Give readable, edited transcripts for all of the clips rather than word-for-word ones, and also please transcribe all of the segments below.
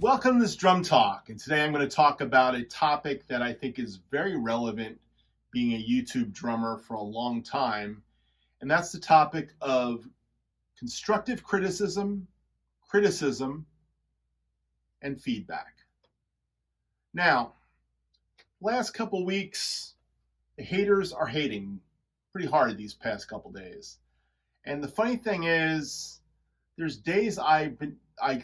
Welcome to this Drum Talk, and today I'm going to talk about a topic that I think is very relevant being a YouTube drummer for a long time, and that's the topic of constructive criticism, and feedback. Now, last couple weeks, the haters are hating pretty hard these past couple days. And the funny thing is, there's days I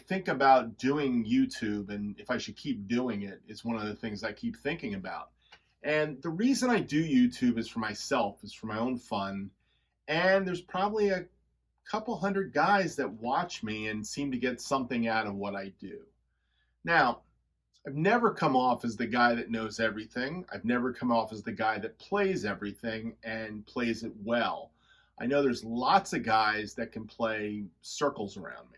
think about doing YouTube, and if I should keep doing it is one of the things I keep thinking about. And the reason I do YouTube is for myself, is for my own fun. And there's probably a couple hundred guys that watch me and seem to get something out of what I do. Now, I've never come off as the guy that knows everything. I've never come off as the guy that plays everything and plays it well. I know there's lots of guys that can play circles around me.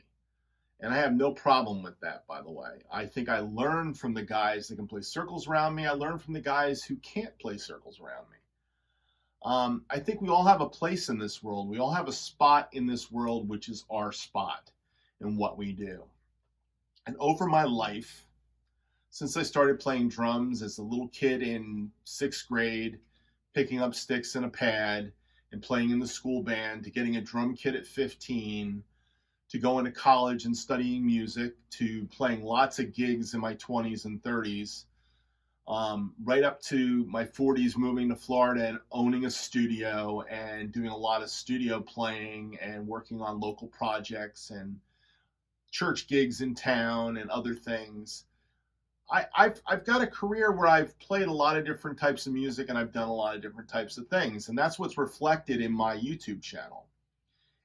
And I have no problem with that, by the way. I think I learn from the guys that can play circles around me. I learn from the guys who can't play circles around me. I think we all have a place in this world. We all have a spot in this world, which is our spot in what we do. And over my life, since I started playing drums as a little kid in 6th grade, picking up sticks and a pad and playing in the school band, to getting a drum kit at 15, to going to college and studying music, to playing lots of gigs in my 20s and 30s, right up to my 40s, moving to Florida and owning a studio and doing a lot of studio playing and working on local projects and church gigs in town and other things. I've got a career where I've played a lot of different types of music and I've done a lot of different types of things, and that's what's reflected in my YouTube channel.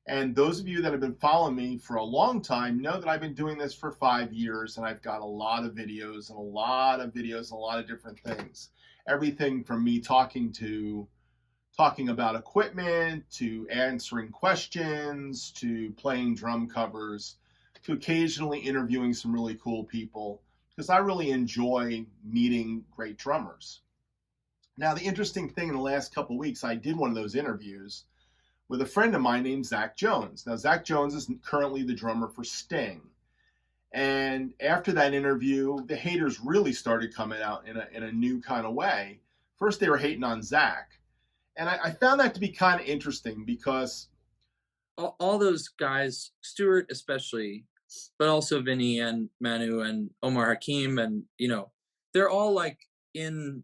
And those of you that have been following me for a long time know that I've been doing this for 5 years, and I've got a lot of videos and a lot of different things. Everything from me talking about equipment, to answering questions, to playing drum covers, to occasionally interviewing some really cool people, because I really enjoy meeting great drummers. Now, the interesting thing in the last couple of weeks, I did one of those interviews with a friend of mine named Zach Jones. Now, Zach Jones is currently the drummer for Sting. And after that interview, the haters really started coming out in a new kind of way. First, they were hating on Zach. And I found that to be kind of interesting, because all those guys, Stuart especially, but also Vinny and Manu and Omar Hakim, and they're all like in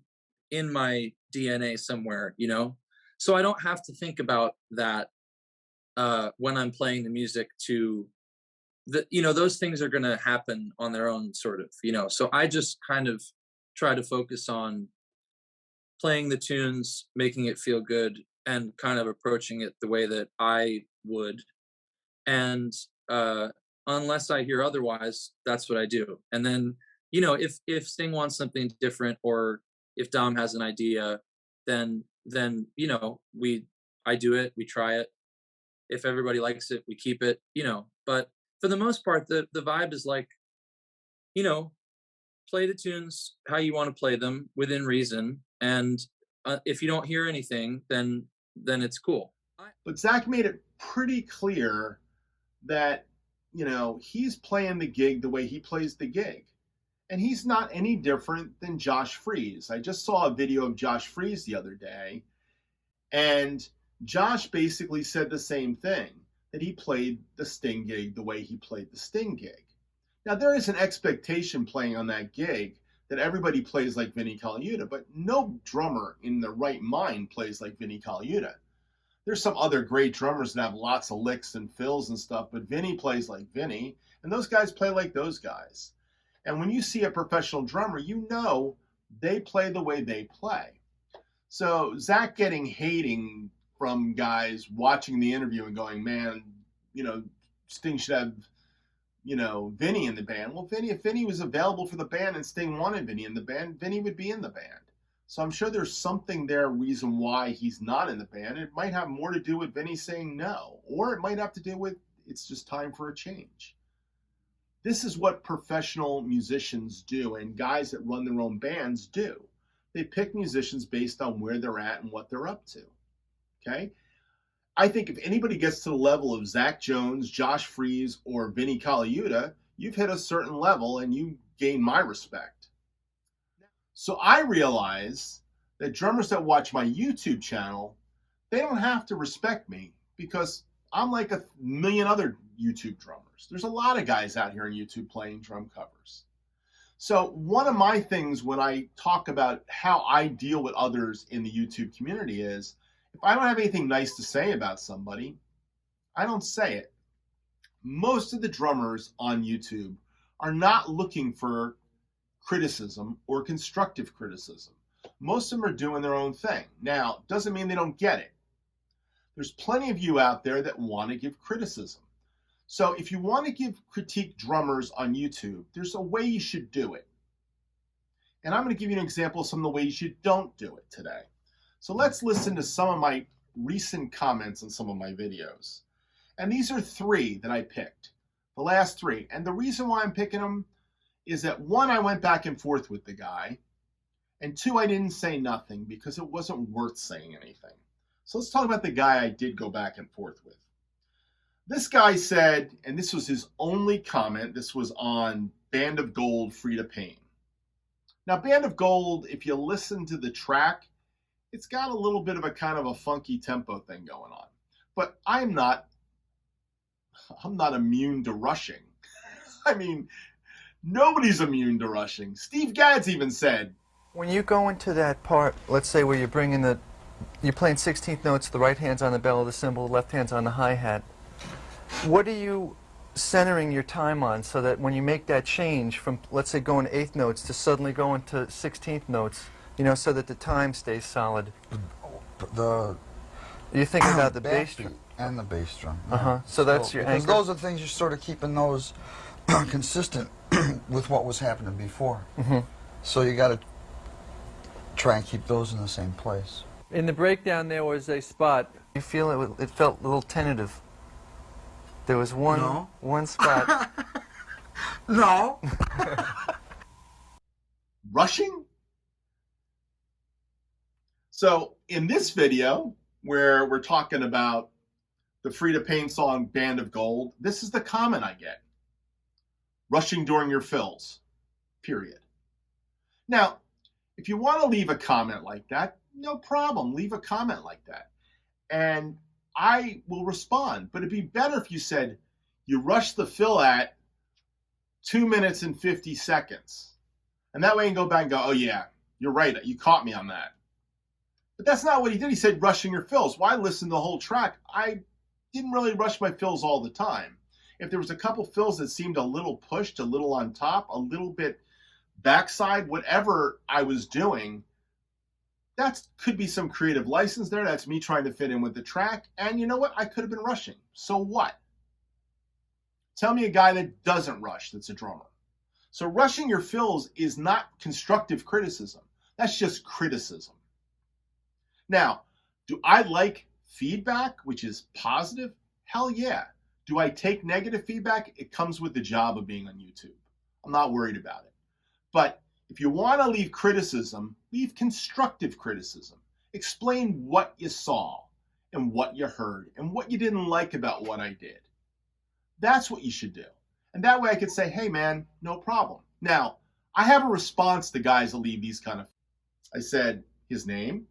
my DNA somewhere, so I don't have to think about that when I'm playing the music. Those things are going to happen on their own, sort of, so I just kind of try to focus on playing the tunes, making it feel good, and kind of approaching it the way that I would. And unless I hear otherwise, that's what I do. And then, if Sting wants something different, or if Dom has an idea, then I do it, we try it. If everybody likes it, we keep it, but for the most part, the vibe is like, play the tunes how you want to play them within reason. And if you don't hear anything, then it's cool. But Zach made it pretty clear that he's playing the gig the way he plays the gig. And he's not any different than Josh Freese. I just saw a video of Josh Freese the other day, and Josh basically said the same thing, that he played the Sting gig the way he played the Sting gig. Now, there is an expectation playing on that gig that everybody plays like Vinnie Colaiuta, but no drummer in their right mind plays like Vinnie Colaiuta. There's some other great drummers that have lots of licks and fills and stuff, but Vinny plays like Vinny, and those guys play like those guys. And when you see a professional drummer, they play the way they play. So Zach getting hating from guys watching the interview and going, man, Sting should have, Vinny in the band. Well, if Vinny was available for the band and Sting wanted Vinny in the band, Vinny would be in the band. So I'm sure there's something there, reason why he's not in the band. It might have more to do with Vinny saying no, or it might have to do with it's just time for a change. This is what professional musicians do, and guys that run their own bands do. They pick musicians based on where they're at and what they're up to. Okay? I think if anybody gets to the level of Zach Jones, Josh Freese, or Vinnie Colaiuta, you've hit a certain level and you gain my respect. So I realize that drummers that watch my YouTube channel, they don't have to respect me because I'm like a million other YouTube drummers. There's a lot of guys out here on YouTube playing drum covers. So one of my things when I talk about how I deal with others in the YouTube community is, if I don't have anything nice to say about somebody, I don't say it. Most of the drummers on YouTube are not looking for criticism or constructive criticism. Most of them are doing their own thing. Now, doesn't mean they don't get it. There's plenty of you out there that want to give criticism. So if you want to critique drummers on YouTube, there's a way you should do it. And I'm going to give you an example of some of the ways you don't do it today. So let's listen to some of my recent comments on some of my videos. And these are 3 that I picked, the last 3. And the reason why I'm picking them is that 1, I went back and forth with the guy, and 2, I didn't say nothing because it wasn't worth saying anything. So let's talk about the guy I did go back and forth with. This guy said, and this was his only comment, this was on Band of Gold, Free to Pain. Now, Band of Gold, if you listen to the track, it's got a little bit of a kind of a funky tempo thing going on. But I'm not immune to rushing. I mean, nobody's immune to rushing. Steve Gadd's even said, when you go into that part, let's say where you're playing 16th notes, the right hand's on the bell of the cymbal, the left hand's on the hi-hat, what are you centering your time on so that when you make that change from, let's say, going to 8th notes to suddenly going to 16th notes, so that the time stays solid? You're thinking about the bass drum. And the bass drum. Yeah. So that's your anchor. Because those are things you're sort of keeping those consistent with what was happening before. So you got to try and keep those in the same place. In the breakdown there was a spot. You feel it felt a little tentative. There was one spot. No. Rushing? So in this video, where we're talking about the Free to Pain song Band of Gold, this is the comment I get. Rushing during your fills, period. Now, if you want to leave a comment like that, no problem. Leave a comment like that. And I will respond. But it'd be better if you said, you rush the fill at 2 minutes and 50 seconds. And that way you can go back and go, oh yeah, you're right. You caught me on that. But that's not what he did. He said rushing your fills. Why listen to the whole track? I didn't really rush my fills all the time. If there was a couple fills that seemed a little pushed, a little on top, a little bit backside, whatever I was doing, that could be some creative license there. That's me trying to fit in with the track. And you know what? I could have been rushing. So what? Tell me a guy that doesn't rush that's a drummer. So rushing your fills is not constructive criticism. That's just criticism. Now, do I like feedback, which is positive? Hell yeah. Do I take negative feedback? It comes with the job of being on YouTube. I'm not worried about it. But if you want to leave criticism, leave constructive criticism. Explain what you saw and what you heard and what you didn't like about what I did. That's what you should do. And that way I could say, hey man, no problem. Now, I have a response to guys that leave these kind of, I said his name.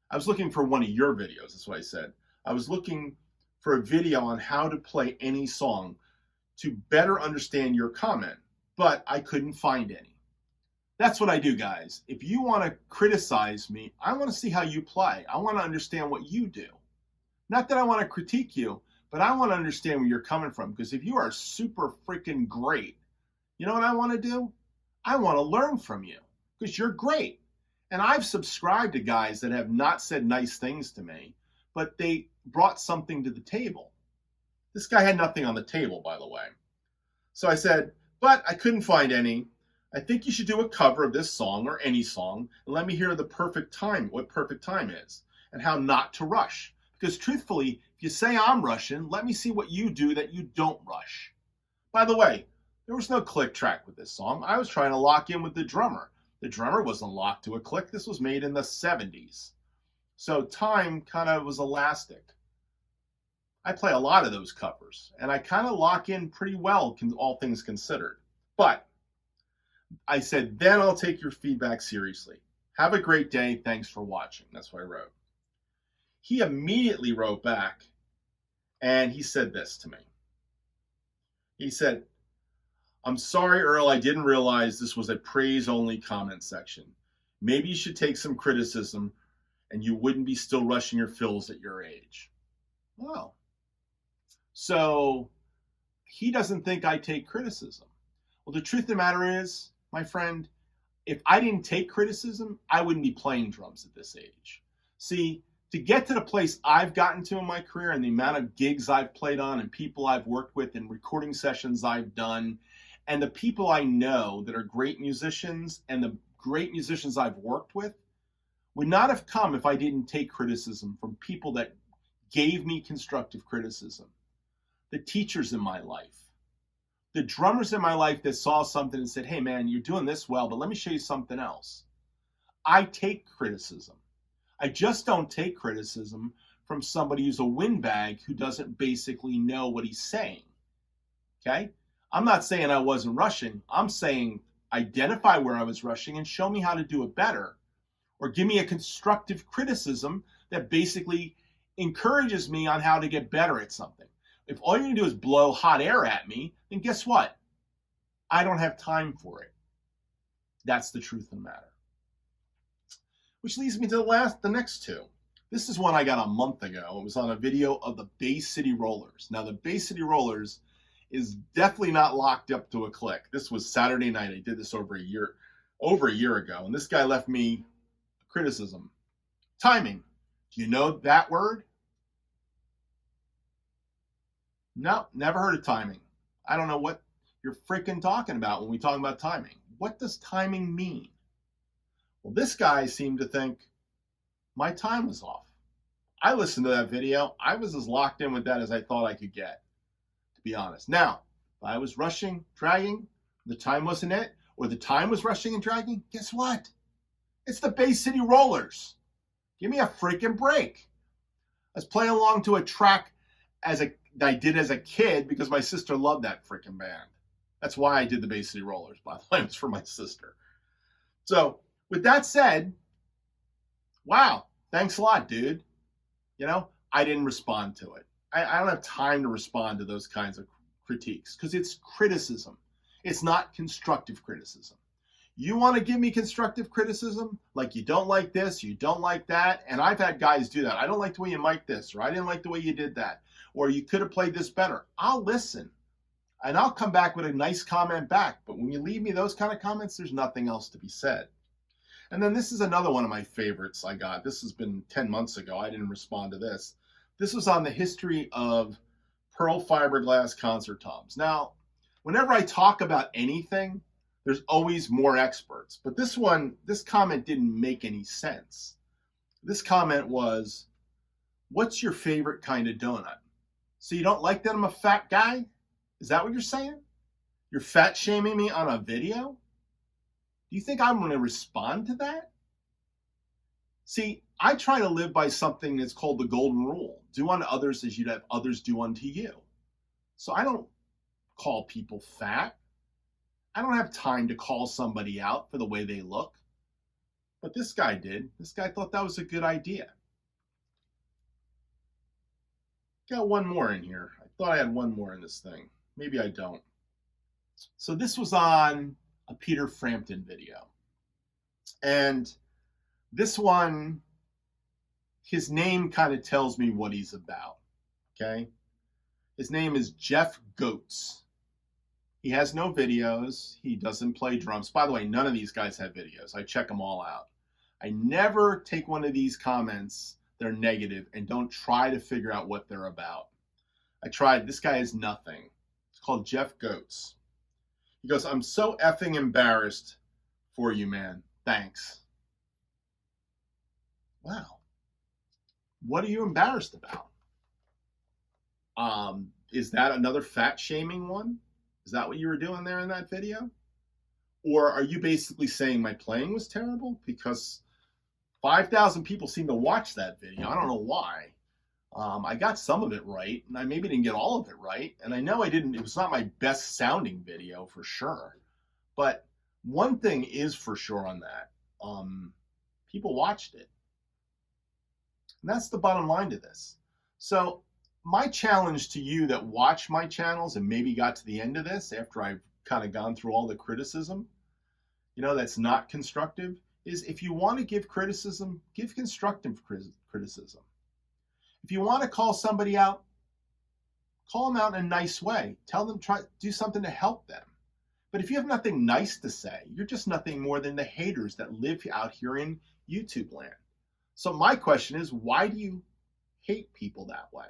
I was looking for one of your videos, that's what I said. I was looking for a video on how to play any song to better understand your comment, but I couldn't find any. That's what I do, guys. If you want to criticize me, I want to see how you play. I want to understand what you do. Not that I want to critique you, but I want to understand where you're coming from. Because if you are super freaking great, you know what I want to do? I want to learn from you because you're great. And I've subscribed to guys that have not said nice things to me, but they brought something to the table. This guy had nothing on the table, by the way. So I said, but I couldn't find any. I think you should do a cover of this song or any song and let me hear the perfect time, what perfect time is, and how not to rush. Because truthfully, if you say I'm rushing, let me see what you do that you don't rush. By the way, there was no click track with this song. I was trying to lock in with the drummer. The drummer wasn't locked to a click. This was made in the 70s. So time kind of was elastic. I play a lot of those covers, and I kind of lock in pretty well, all things considered. But I said, then I'll take your feedback seriously. Have a great day. Thanks for watching. That's what I wrote. He immediately wrote back, and he said this to me. He said, I'm sorry, Earl, I didn't realize this was a praise-only comment section. Maybe you should take some criticism and you wouldn't be still rushing your fills at your age. Well, so he doesn't think I take criticism. Well, the truth of the matter is, my friend, if I didn't take criticism, I wouldn't be playing drums at this age. See, to get to the place I've gotten to in my career and the amount of gigs I've played on and people I've worked with and recording sessions I've done and the people I know that are great musicians and the great musicians I've worked with would not have come if I didn't take criticism from people that gave me constructive criticism. The teachers in my life, the drummers in my life that saw something and said, hey man, you're doing this well, but let me show you something else. I take criticism. I just don't take criticism from somebody who's a windbag who doesn't basically know what he's saying. Okay? I'm not saying I wasn't rushing. I'm saying identify where I was rushing and show me how to do it better. Or give me a constructive criticism that basically encourages me on how to get better at something. If all you're going to do is blow hot air at me, then guess what? I don't have time for it. That's the truth of the matter. Which leads me to the next two. This is one I got a month ago. It was on a video of the Bay City Rollers. Now, the Bay City Rollers is definitely not locked up to a click. This was Saturday night. I did this over a year ago. And this guy left me criticism. Timing. Do you know that word? No, never heard of timing. I don't know what you're freaking talking about when we talk about timing. What does timing mean? Well, this guy seemed to think my time was off. I listened to that video. I was as locked in with that as I thought I could get, to be honest. Now, if I was rushing, dragging, the time wasn't it, or the time was rushing and dragging, guess what? It's the Bay City Rollers. Give me a freaking break. I was playing along to a track that I did as a kid because my sister loved that freaking band. That's why I did the Bay City Rollers, by the way. It was for my sister. So, with that said, wow, thanks a lot, dude. You know, I didn't respond to it. I don't have time to respond to those kinds of critiques because it's criticism. It's not constructive criticism. You want to give me constructive criticism? Like you don't like this, you don't like that. And I've had guys do that. I don't like the way you mic'd this, or I didn't like the way you did that. Or you could have played this better. I'll listen. And I'll come back with a nice comment back. But when you leave me those kind of comments, there's nothing else to be said. And then this is another one of my favorites I got. This has been 10 months ago. I didn't respond to this. This was on the history of pearl fiberglass concert toms. Now, whenever I talk about anything, there's always more experts. But this comment didn't make any sense. This comment was, what's your favorite kind of donut? So you don't like that I'm a fat guy? Is that what you're saying? You're fat shaming me on a video? Do you think I'm going to respond to that? See, I try to live by something that's called the golden rule. Do unto others as you'd have others do unto you. So I don't call people fat. I don't have time to call somebody out for the way they look. But this guy did. This guy thought that was a good idea. Got one more in here. I thought I had one more in this thing. Maybe I don't. So this was on a Peter Frampton video. And this one, his name kind of tells me what he's about, okay? His name is Jeff Goetz. He has no videos. He doesn't play drums. By the way, none of these guys have videos. I check them all out. I never take one of these comments, they're negative, and don't try to figure out what they're about. I tried. This guy has nothing. It's called Jeff Goetz. He goes, I'm so effing embarrassed for you, man. Thanks. Wow. What are you embarrassed about? Is that another fat shaming one? Is that what you were doing there in that video? Or are you basically saying my playing was terrible? Because 5,000 people seem to watch that video. I don't know why. I got some of it right, and I maybe didn't get all of it right. And I know it was not my best sounding video for sure. But one thing is for sure on that. People watched it. And that's the bottom line to this. So my challenge to you that watch my channels and maybe got to the end of this after I've kind of gone through all the criticism, that's not constructive, is if you want to give criticism, give constructive criticism. If you want to call somebody out, call them out in a nice way. Tell them, do something to help them. But if you have nothing nice to say, you're just nothing more than the haters that live out here in YouTube land. So my question is, why do you hate people that way?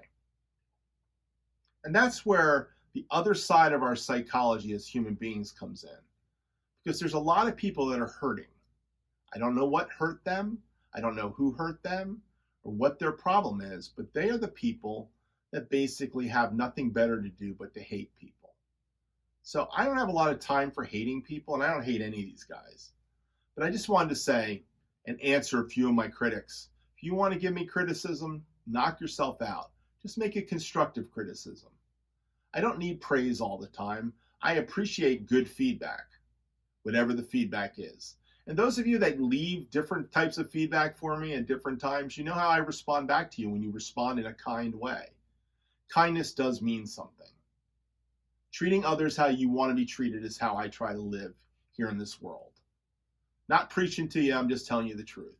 And that's where the other side of our psychology as human beings comes in. Because there's a lot of people that are hurting. I don't know what hurt them. I don't know who hurt them or what their problem is, but they are the people that basically have nothing better to do but to hate people. So I don't have a lot of time for hating people, and I don't hate any of these guys. But I just wanted to say and answer a few of my critics. If you want to give me criticism, knock yourself out. Just make it constructive criticism. I don't need praise all the time. I appreciate good feedback, whatever the feedback is. And those of you that leave different types of feedback for me at different times, you know how I respond back to you when you respond in a kind way. Kindness does mean something. Treating others how you want to be treated is how I try to live here in this world. Not preaching to you, I'm just telling you the truth.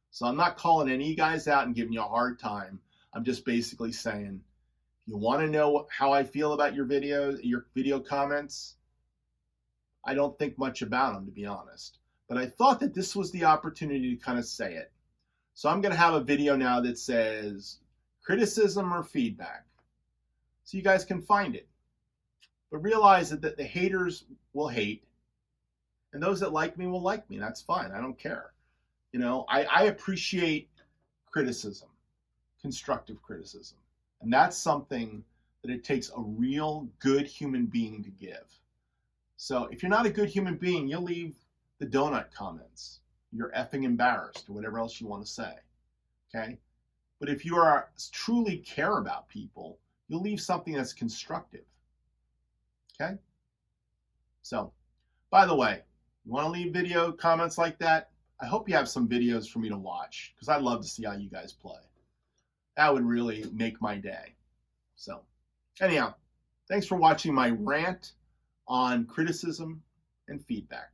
So I'm not calling any guys out and giving you a hard time. I'm just basically saying, if you want to know how I feel about your video comments, I don't think much about them, to be honest. But I thought that this was the opportunity to kind of say it. So I'm going to have a video now that says criticism or feedback, so you guys can find it. But realize that the haters will hate, and those that like me will like me. That's fine. I don't care. I appreciate criticism, constructive criticism. And that's something that it takes a real good human being to give. So if you're not a good human being, you'll leave the donut comments. You're effing embarrassed, or whatever else you want to say. Okay? But if you truly care about people, you'll leave something that's constructive. Okay? So, by the way, you want to leave video comments like that? I hope you have some videos for me to watch, because I'd love to see how you guys play. That would really make my day. So, anyhow, thanks for watching my rant on criticism and feedback.